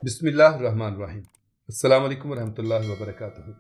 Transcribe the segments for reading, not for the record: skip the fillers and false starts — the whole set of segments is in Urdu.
بسم اللہ الرحمن الرحیم۔ السلام علیکم ورحمۃ اللہ وبرکاتہ۔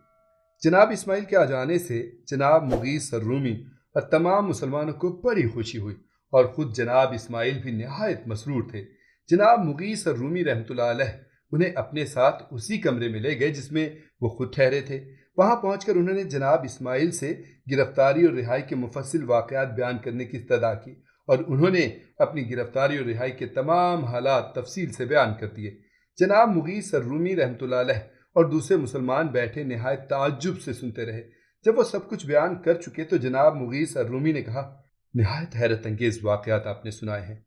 جناب اسماعیل کے آ جانے سے جناب مغیث الرومی اور تمام مسلمانوں کو بڑی خوشی ہوئی اور خود جناب اسماعیل بھی نہایت مسرور تھے۔ جناب مغیث الرومی رحمۃ اللہ علیہ انہیں اپنے ساتھ اسی کمرے میں لے گئے جس میں وہ خود ٹھہرے تھے۔ وہاں پہنچ کر انہوں نے جناب اسماعیل سے گرفتاری اور رہائی کے مفصل واقعات بیان کرنے کی استدعا کی اور انہوں نے اپنی گرفتاری اور رہائی کے تمام حالات تفصیل سے بیان کر دیے۔ جناب مغیث الرومی رحمۃ اللہ علیہ اور دوسرے مسلمان بیٹھے نہایت تعجب سے سنتے رہے۔ جب وہ سب کچھ بیان کر چکے تو جناب مغیث الرومی نے کہا، نہایت حیرت انگیز واقعات آپ نے سنائے ہیں۔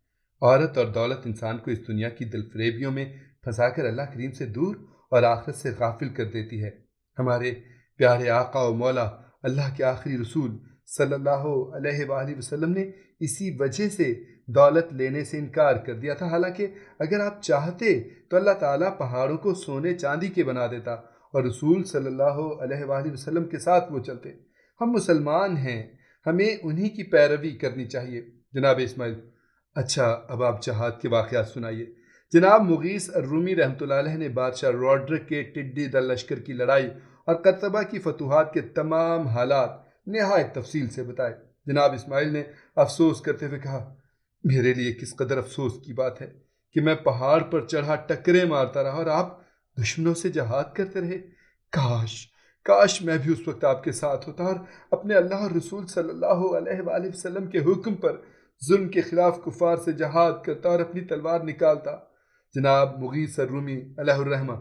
عورت اور دولت انسان کو اس دنیا کی دل فریبیوں میں پھنسا کر اللہ کریم سے دور اور آخرت سے غافل کر دیتی ہے۔ ہمارے پیارے آقا و مولا اللہ کے آخری رسول صلی اللہ علیہ وآلہ وسلم نے اسی وجہ سے دولت لینے سے انکار کر دیا تھا، حالانکہ اگر آپ چاہتے تو اللہ تعالیٰ پہاڑوں کو سونے چاندی کے بنا دیتا اور رسول صلی اللہ علیہ وآلہ وسلم کے ساتھ وہ چلتے۔ ہم مسلمان ہیں، ہمیں انہی کی پیروی کرنی چاہیے۔ جناب اسماعیل، اچھا اب آپ جہاد کے واقعات سنائیے۔ جناب مغیث الرومی رحمۃ اللہ علیہ نے بادشاہ روڈرک کے ٹڈی دل لشکر کی لڑائی اور قرطبہ کی فتوحات کے تمام حالات نہایت تفصیل سے بتائے۔ جناب اسماعیل نے افسوس کرتے ہوئے کہا، میرے لیے کس قدر افسوس کی بات ہے کہ میں پہاڑ پر چڑھا ٹکرے مارتا رہا اور آپ دشمنوں سے جہاد کرتے رہے۔ کاش میں بھی اس وقت آپ کے ساتھ ہوتا اور اپنے اللہ اور رسول صلی اللہ علیہ وآلہ وسلم کے حکم پر ظلم کے خلاف کفار سے جہاد کرتا اور اپنی تلوار نکالتا۔ جناب مغیث الرومی علیہ الرحمہ،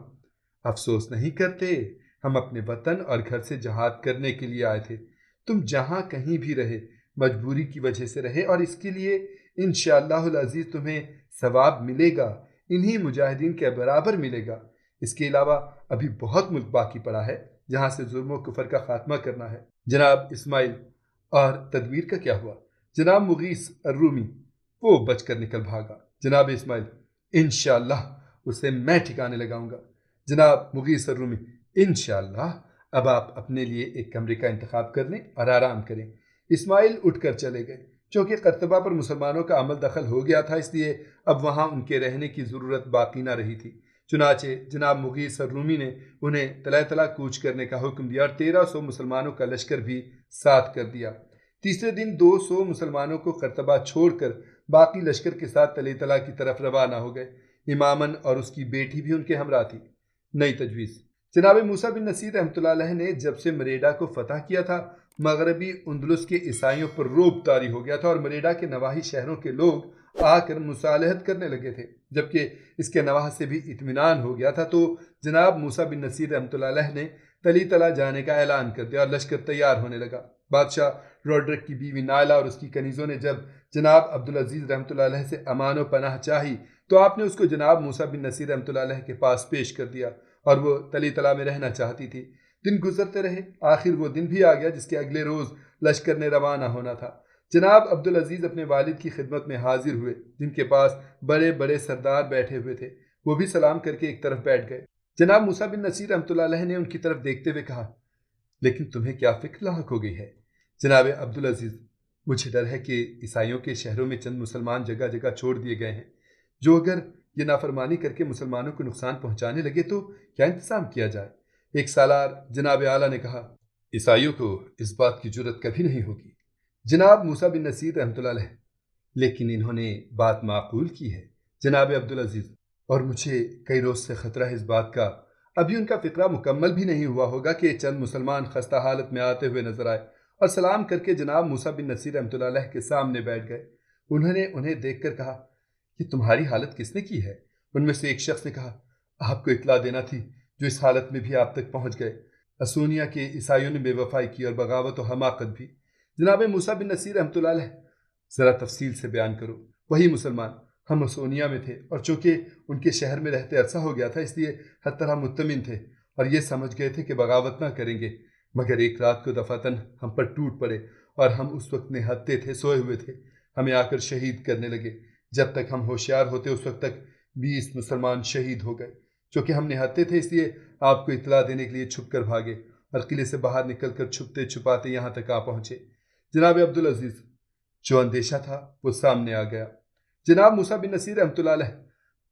افسوس نہیں کرتے، ہم اپنے وطن اور گھر سے جہاد کرنے کے لیے آئے تھے۔ تم جہاں کہیں بھی رہے، مجبوری کی وجہ سے رہے، اور اس کے لیے انشاءاللہ العزیز تمہیں ثواب ملے گا، انہی مجاہدین کے برابر ملے گا۔ اس کے علاوہ ابھی بہت ملک باقی پڑا ہے جہاں سے ظلم و کفر کا خاتمہ کرنا ہے۔ جناب اسماعیل، اور تدبیر کا کیا ہوا؟ جناب مغیث الرومی، وہ بچ کر نکل بھاگا۔ جناب اسماعیل، انشاءاللہ اسے میں ٹھکانے لگاؤں گا۔ جناب مغیث الرومی، انشاءاللہ اب آپ اپنے لیے ایک کمرے کا انتخاب کر لیں اور آرام کریں۔ اسماعیل اٹھ کر چلے گئے۔ چونکہ قرطبہ پر مسلمانوں کا عمل دخل ہو گیا تھا، اس لیے اب وہاں ان کے رہنے کی ضرورت باقی نہ رہی تھی۔ چنانچہ جناب مغیث الرومی نے انہیں تلہ تلہ کوچ کرنے کا حکم دیا اور 1300 مسلمانوں کا لشکر بھی ساتھ کر دیا۔ تیسرے دن 200 مسلمانوں کو قرطبہ چھوڑ کر باقی لشکر کے ساتھ تلہ تلہ کی طرف روانہ ہو گئے۔ امامن اور اس کی بیٹی بھی ان کے ہمراہ تھی۔ نئی تجویز: جناب موسیٰ بن نصیر رحمۃ اللہ علیہ نے جب سے مریڈا کو فتح کیا تھا، مغربی اندلس کے عیسائیوں پر رعب طاری ہو گیا تھا اور مریڈا کے نواحی شہروں کے لوگ آ کر مصالحت کرنے لگے تھے۔ جبکہ اس کے نواح سے بھی اطمینان ہو گیا تھا تو جناب موسیٰ بن نصیر رحمۃ اللہ علیہ نے تلی تلا جانے کا اعلان کر دیا اور لشکر تیار ہونے لگا۔ بادشاہ روڈرک کی بیوی نائلہ اور اس کی کنیزوں نے جب جناب عبدالعزیز رحمۃ اللہ علیہ سے امان و پناہ چاہی تو آپ نے اس کو جناب موسیٰ بن نصیر رحمۃ اللہ علیہ کے پاس پیش کر دیا اور وہ تلی تلا میں رہنا چاہتی تھی۔ دن گزرتے رہے، آخر وہ دن بھی آ گیا جس کے اگلے روز لشکر نے روانہ ہونا تھا۔ جناب عبدالعزیز اپنے والد کی خدمت میں حاضر ہوئے جن کے پاس بڑے بڑے سردار بیٹھے ہوئے تھے۔ وہ بھی سلام کر کے ایک طرف بیٹھ گئے۔ جناب موسیٰ بن نصیر رحمۃ اللہ علیہ نے ان کی طرف دیکھتے ہوئے کہا، لیکن تمہیں کیا فکر لاحق ہو گئی ہے؟ جناب عبدالعزیز، مجھے ڈر ہے کہ عیسائیوں کے شہروں میں چند مسلمان جگہ جگہ چھوڑ دیے گئے ہیں، جو اگر یہ نافرمانی کر کے مسلمانوں کو نقصان پہنچانے لگے تو کیا انتظام کیا جائے؟ ایک سالار جناب اعلیٰ نے کہا، عیسائیوں کو اس بات کی جرت کبھی نہیں ہوگی۔ جناب موسیٰ بن نصیر رحمۃ اللہ علیہ، لیکن انہوں نے بات معقول کی ہے جناب عبدالعزیز، اور مجھے کئی روز سے خطرہ ہے اس بات کا۔ ابھی ان کا فکرہ مکمل بھی نہیں ہوا ہوگا کہ چند مسلمان خستہ حالت میں آتے ہوئے نظر آئے اور سلام کر کے جناب موسیٰ بن نصیر رحمۃ اللہ علیہ کے سامنے بیٹھ گئے۔ انہوں نے انہیں دیکھ کر کہا، یہ تمہاری حالت کس نے کی ہے؟ ان میں سے ایک شخص نے کہا، آپ کو اطلاع دینا تھی جو اس حالت میں بھی آپ تک پہنچ گئے۔ اسونیا کے عیسائیوں نے بے وفائی کی اور بغاوت و حماقت بھی۔ جناب موسیٰ بن نصیر رحمۃ اللہ علیہ، ذرا تفصیل سے بیان کرو۔ وہی مسلمان، ہم اسونیا میں تھے اور چونکہ ان کے شہر میں رہتے عرصہ ہو گیا تھا اس لیے ہر طرح مطمئن تھے اور یہ سمجھ گئے تھے کہ بغاوت نہ کریں گے، مگر ایک رات کو دفعتاً ہم پر ٹوٹ پڑے اور ہم اس وقت نہتے تھے، سوئے ہوئے تھے، ہمیں آ کر شہید کرنے لگے۔ جب تک ہم ہوشیار ہوتے اس وقت تک 20 مسلمان شہید ہو گئے۔ چونکہ ہم نہتے تھے اس لیے آپ کو اطلاع دینے کے لیے چھپ کر بھاگے اور قلعے سے باہر نکل کر چھپتے چھپاتے یہاں تک آ پہنچے۔ جناب عبدالعزیز، جو اندیشہ تھا وہ سامنے آ گیا۔ جناب موسیٰ بن نصیر رحمۃ اللہ علیہ،